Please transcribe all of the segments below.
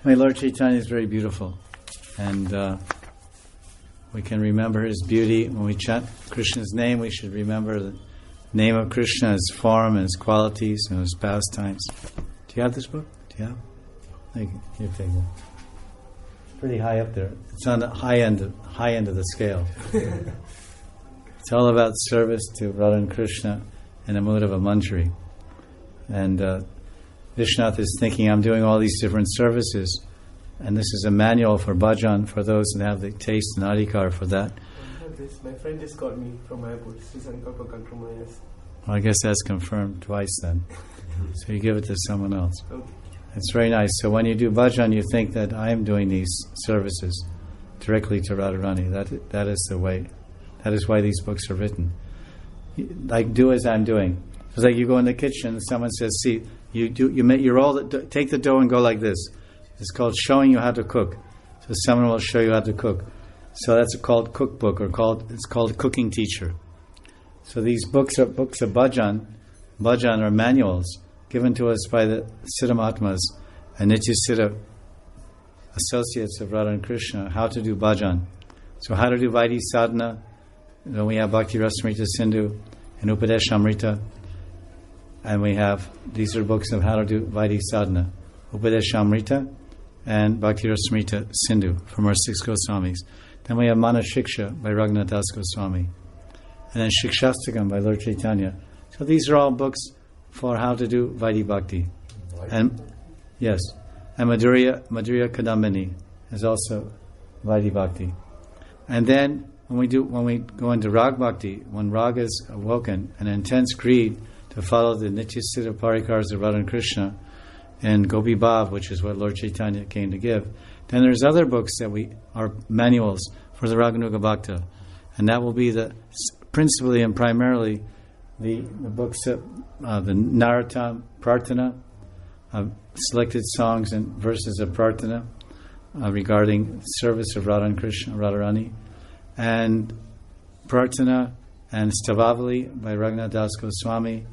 Anyway, Lord Chaitanya is very beautiful, and we can remember his beauty. When we chant Krishna's name, we should remember the name of Krishna, his form, and his qualities, and his pastimes. Do you have this book? Do you have? Thank you. You take it. It's pretty high up there. It's on the high end of the scale. It's all about service to Radha and Krishna in the mood of a mantri. And Vishnath is thinking, I'm doing all these different services, and this is a manual for bhajan for those that have the taste and adhikar for that. My friend just called me from Mayapur. Well, I guess that's confirmed twice then. So you give it to someone else. Okay. It's very nice. So when you do bhajan, you think that I am doing these services directly to Radharani. That is the way. That is why these books are written. Like, do as I'm doing. It's like you go in the kitchen and someone says, see, you roll take the dough and go like this. It's called showing you how to cook. So someone will show you how to cook. So that's called cookbook, it's called cooking teacher. So these books are books of bhajan. Bhajan are manuals given to us by the Siddha Mahatmas and Nitya Siddha associates of Radha and Krishna, how to do bhajan. So how to do Vaidhi sadhana. Then we have Bhakti Rasamrita Sindhu and Upadesh Amrita. And these are books of how to do Vaidhi sadhana. Upadesh Amrita and Bhakti Rasamrita Sindhu from our 6 Goswamis. Then we have Mana Shiksha by Raghunath Das Goswami. And then Shikshastakam by Lord Chaitanya. So these are all books for how to do Vaidhi Bhakti. And yes. And Madhurya Kadambini is also Vaidhi Bhakti. And then when we go into Rag Bhakti, when Rag is awoken, an intense greed to follow the Nitya Siddha Parikars of Radha and Krishna and Gopi Bhav, which is what Lord Chaitanya came to give. Then there's other books that are manuals for the Raganuga Bhakta. And that will be principally and primarily the books of the Narottam Prarthana, selected songs and verses of Prarthana regarding service of Radha and Krishna, Radharani, and Prarthana and Stavavali by Raghunath Das Goswami,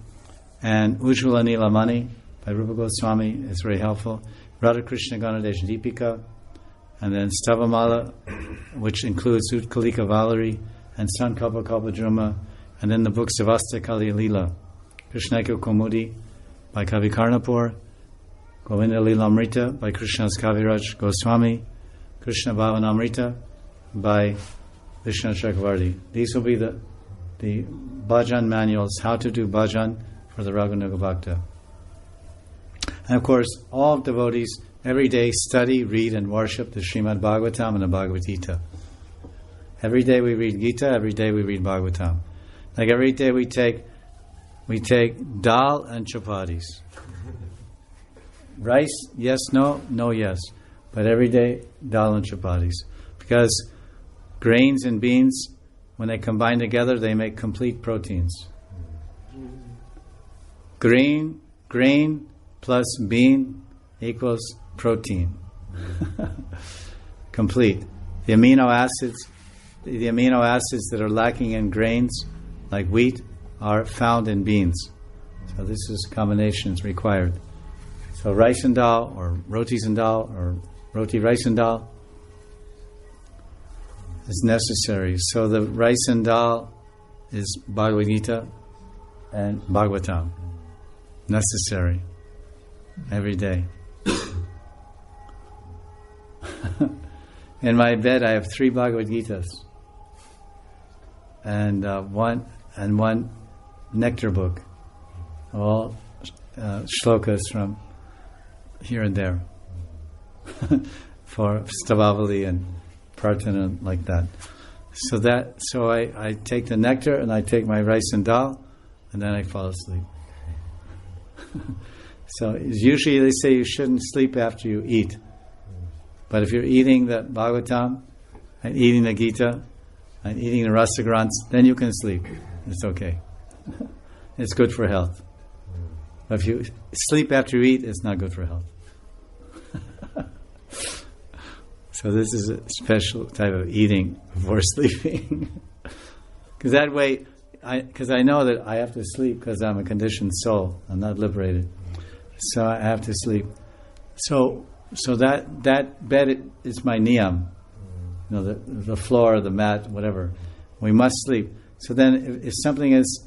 and Ujjvala Nilamani by Rupa Goswami is very helpful. Radha Krishna Ganadesh Deepika, and then Stavamala, which includes Utkalika Valari and Sankalpa Kalpadruma, and then the books of Astakali Lila, Krishnaka Komudi by Kavi Karnapur, Govinda Lilamrita by Krishna's Kaviraj Goswami, Krishna Bhavanamrita by Vishnu Chakravarti. These will be the bhajan manuals, how to do bhajan for the Raghunaga Bhakta. And of course, all devotees every day study, read, and worship the Srimad Bhagavatam and the Bhagavad Gita. Every day we read Gita, every day we read Bhagavatam. Like every day we take dal and chapatis. Rice, yes, no, no, yes. But every day, dal and chapatis. Because grains and beans, when they combine together, they make complete proteins. Grain plus bean equals protein. Complete. The amino acids that are lacking in grains, like wheat, are found in beans. So this is combinations required. So rice and dal, or rotis and dal, or roti rice and dal is necessary. So the rice and dal is Bhagavad Gita and Bhagavatam. Necessary. Every day. In my bed I have 3 Bhagavad Gitas. And one nectar book. All shlokas from here and there. For Stavavali and Prarthana like that. So I take the nectar and I take my rice and dal and then I fall asleep. So usually they say you shouldn't sleep after you eat. But if you're eating the Bhagavatam and eating the Gita and eating the Rasa Grants, then you can sleep. It's okay. It's good for health. But if you sleep after you eat, it's not good for health. So this is a special type of eating before sleeping. Because that way, because I know that I have to sleep because I'm a conditioned soul. I'm not liberated. So I have to sleep. So So that bed is my niyam. The floor, the mat, whatever. We must sleep. So then if something is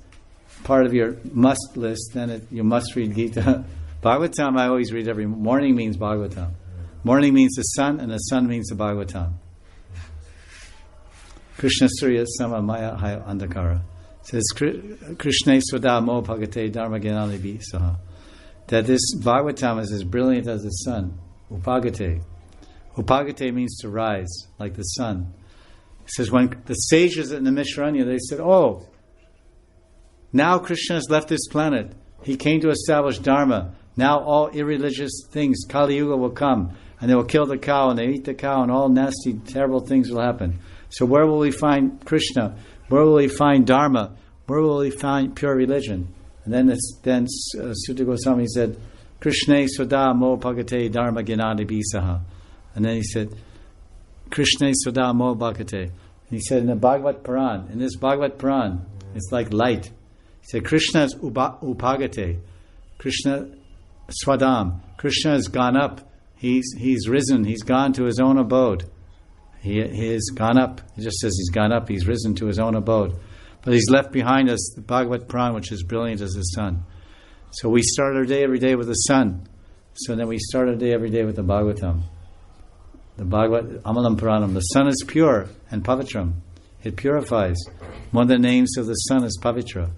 part of your must list, then you must read Gita. Bhagavatam I always read every morning means Bhagavatam. Morning means the sun, and the sun means the Bhagavatam. Krishna Surya Sama Maya Haya Andhakara. It says Krishna Swada Mo Bhagate Dharma Gyanalibi Saha. That this Bhagavatam is as brilliant as the sun. Upagate. Upagate means to rise, like the sun. It says when the sages in the Mishranya, they said, oh, now Krishna has left this planet. He came to establish Dharma. Now all irreligious things, Kali Yuga will come, and they will kill the cow, and they eat the cow, and all nasty, terrible things will happen. So where will we find Krishna? Where will we find Dharma? Where will we find pure religion? And then Sutta Goswami said, Krishna Soda Mo Bhagate Dharma Gyanani Bisaha. And then he said, Krishna Soda Mo Bhagate. And he said in the Bhagavad Puran, in this Bhagavad Puran, it's like light. He said, Krishna is Upagate. Krishna Swadam. Krishna has gone up. He's risen. He's gone to his own abode. He has gone up. He just says he's gone up. He's risen to his own abode. But he's left behind us the Bhagavad Puran, which is brilliant as the sun. So we start our day every day with the sun. So then we start our day every day with the Bhagavatam. The Bhagavad Amalam Puranam. The sun is pure and pavitram. It purifies. One of the names of the sun is Pavitra.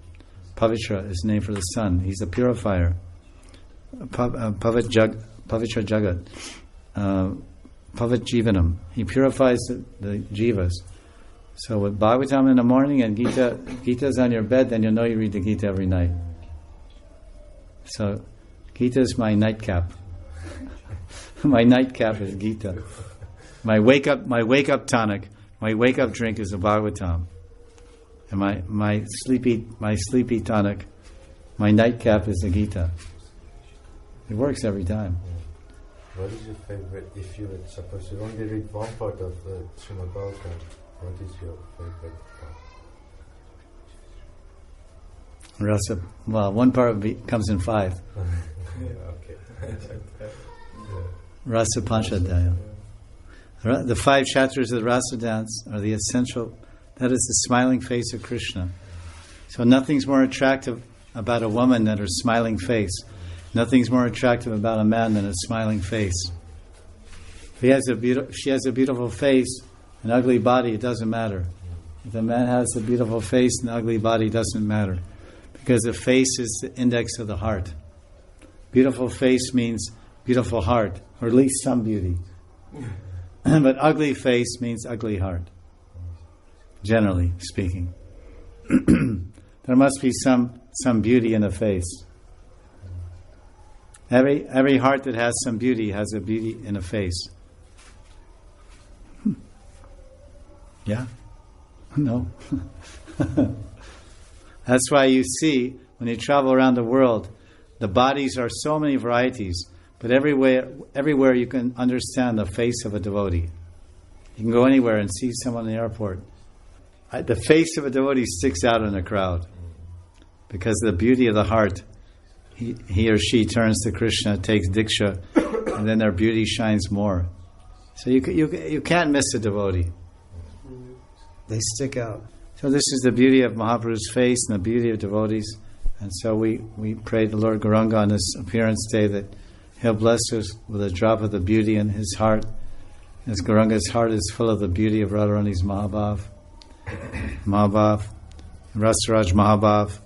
Pavitra is the name for the sun. He's a purifier. Pavitra Jagat. Pavit Jivanam. He purifies the jivas. So with Bhagavatam in the morning and Gita's on your bed, then you'll know you read the Gita every night. So Gita is my nightcap. My nightcap is Gita. My wake up tonic, my wake up drink is the Bhagavatam. And my sleepy tonic, my nightcap is the Gita. It works every time. What is your favorite, if you would suppose you only read one part of the Srimad Bhagavatam, what is your favorite part? Rasa, well, one part comes in 5. Okay. Rasa Panchadhyaya. The 5 chapters of the Rasa dance are the essential, that is the smiling face of Krishna. So nothing's more attractive about a woman than her smiling face. Nothing's more attractive about a man than a smiling face. If she has a beautiful face, an ugly body, it doesn't matter. If a man has a beautiful face, an ugly body doesn't matter. Because the face is the index of the heart. Beautiful face means beautiful heart, or at least some beauty. But ugly face means ugly heart, generally speaking. There must be some beauty in the face. Every heart that has some beauty has a beauty in a face. Yeah? No. That's why you see, when you travel around the world, the bodies are so many varieties, but everywhere you can understand the face of a devotee. You can go anywhere and see someone in the airport. The face of a devotee sticks out in a crowd because of the beauty of the heart. He or she turns to Krishna, takes diksha, and then their beauty shines more. So you can't miss a devotee. They stick out. So this is the beauty of Mahaprabhu's face and the beauty of devotees. And so we pray to Lord Gauranga on this appearance day that He'll bless us with a drop of the beauty in His heart. As Gauranga's heart is full of the beauty of Radharani's Mahabhav, Rasaraj Mahabhav.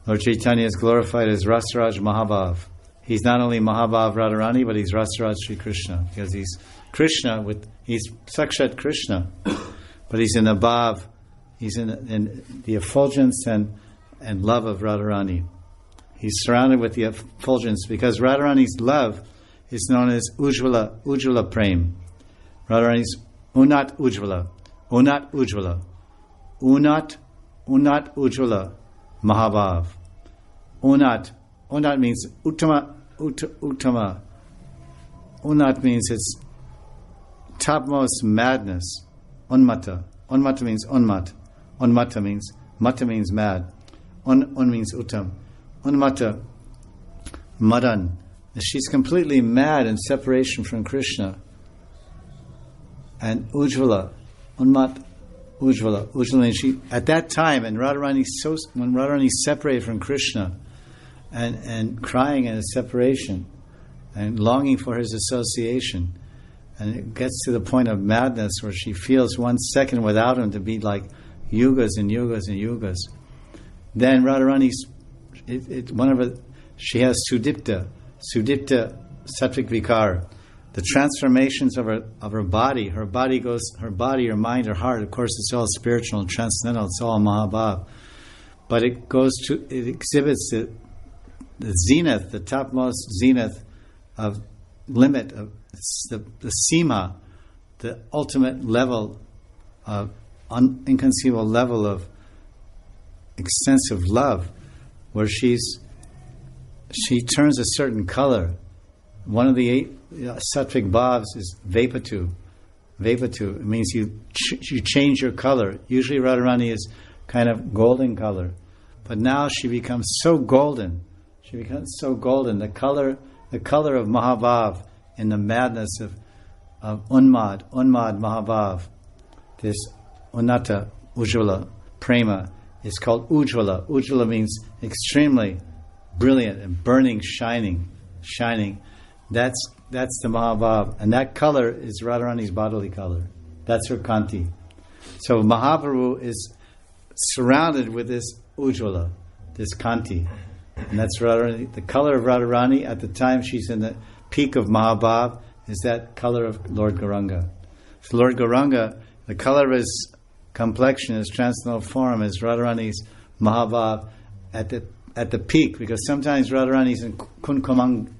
Lord Chaitanya is glorified as Rasaraj Mahabhav. He's not only Mahabhav Radharani, but he's Rasaraj Sri Krishna, because he's Krishna, he's Sakshat Krishna, but he's in the Bhav, he's in the effulgence and love of Radharani. He's surrounded with the effulgence, because Radharani's love is known as Ujjvala Prem. Radharani's Unat Ujjvala, Unat Ujjvala, Mahabhav. Unat means Uttama. Unat means it's topmost madness. Unmata means unmat. Mata means mad. Un means uttam. Unmata. Madan She's completely mad in separation from Krishna. And Ujjvala, Unmat Ujjvala. Ujjvala means she, at that time, and when Radharani's separated from Krishna and crying in his separation and longing for his association, and it gets to the point of madness where she feels 1 second without him to be like yugas and yugas and yugas. Then Radharani's, she has Sudipta Sattvic Vikar. The transformations of her body, her mind, her heart, of course it's all spiritual and transcendental, it's all Mahabhav. But it exhibits the zenith, the topmost zenith of limit, of the Sima, the ultimate level of inconceivable level of extensive love, where she turns a certain color. One of the 8 sattvic bhavs is Vepatu. Vepatu, it means you change your color. Usually Radharani is kind of golden color, but now she becomes so golden. The color of Mahabhav in the madness of Unmad Mahabhav. This Unnata Ujjvala Prema is called Ujjvala. Ujjvala means extremely brilliant and burning, shining. That's the Mahabhav, and that color is Radharani's bodily color. That's her Kanti. So Mahaprabhu is surrounded with this Ujjvala, this Kanti, and that's Radharani. The color of Radharani at the time she's in the peak of Mahabhav is that color of Lord Gauranga. So Lord Gauranga, the color of his complexion, his transcendental form, is Radharani's Mahabhav at the peak, because sometimes Radharani's in Kunkamangi.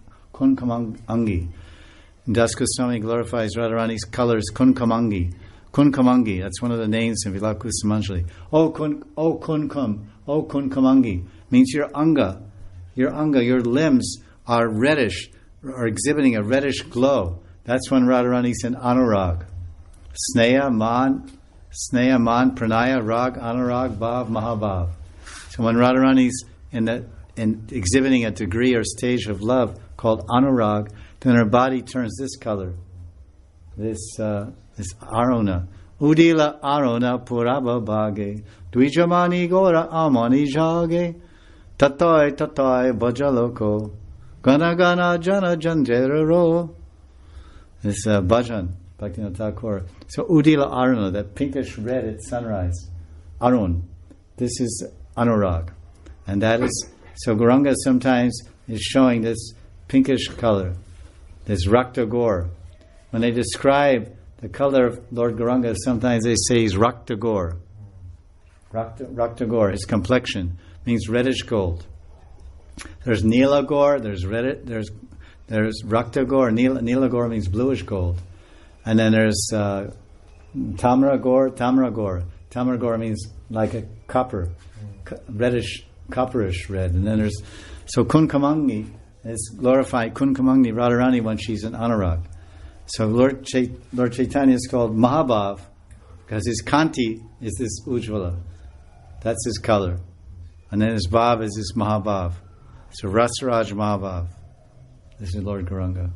Das Goswami glorifies Radharani's colors Kunkamangi. Kunkamangi, that's one of the names in Vilakusamanjali. Oh Kunkamangi, means your anga, your limbs are reddish, are exhibiting a reddish glow. That's when Radharani's in Anurag. Sneha, Man, Pranaya, Rag, Anurag, Bhav, Mahabhav. So when Radharani's in exhibiting a degree or stage of love called Anurag, then her body turns this color, this arona. Udila arona puraba bhage, dvijamani gora amani jage, tatai bhajaloko, gana gana jana janjero. This bhajan, Bhaktivinoda Thakur. So Udila arona, that pinkish red at sunrise, arun. This is Anurag. And that is, so Gauranga sometimes is showing this pinkish color, this Rakta Gaur. When they describe the color of Lord Gauranga, sometimes they say he's Rakta Gaur. Rakta Gaur, his complexion, means reddish gold. There's Nila Gaur, there's Rakta Gaur. Nila Gaur means bluish gold. And then there's Tamra Gaur. Tamra Gaur means like a copper, reddish, copperish red. And then there's, so Kunkamangi is glorified, Kunkamangi Radharani, when she's in Anurag. So Lord Chaitanya is called Mahabhav because his Kanti is this Ujjvala. That's his color. And then his Bhav is this Mahabhav. So Rasaraj Mahabhav. This is Lord Gauranga.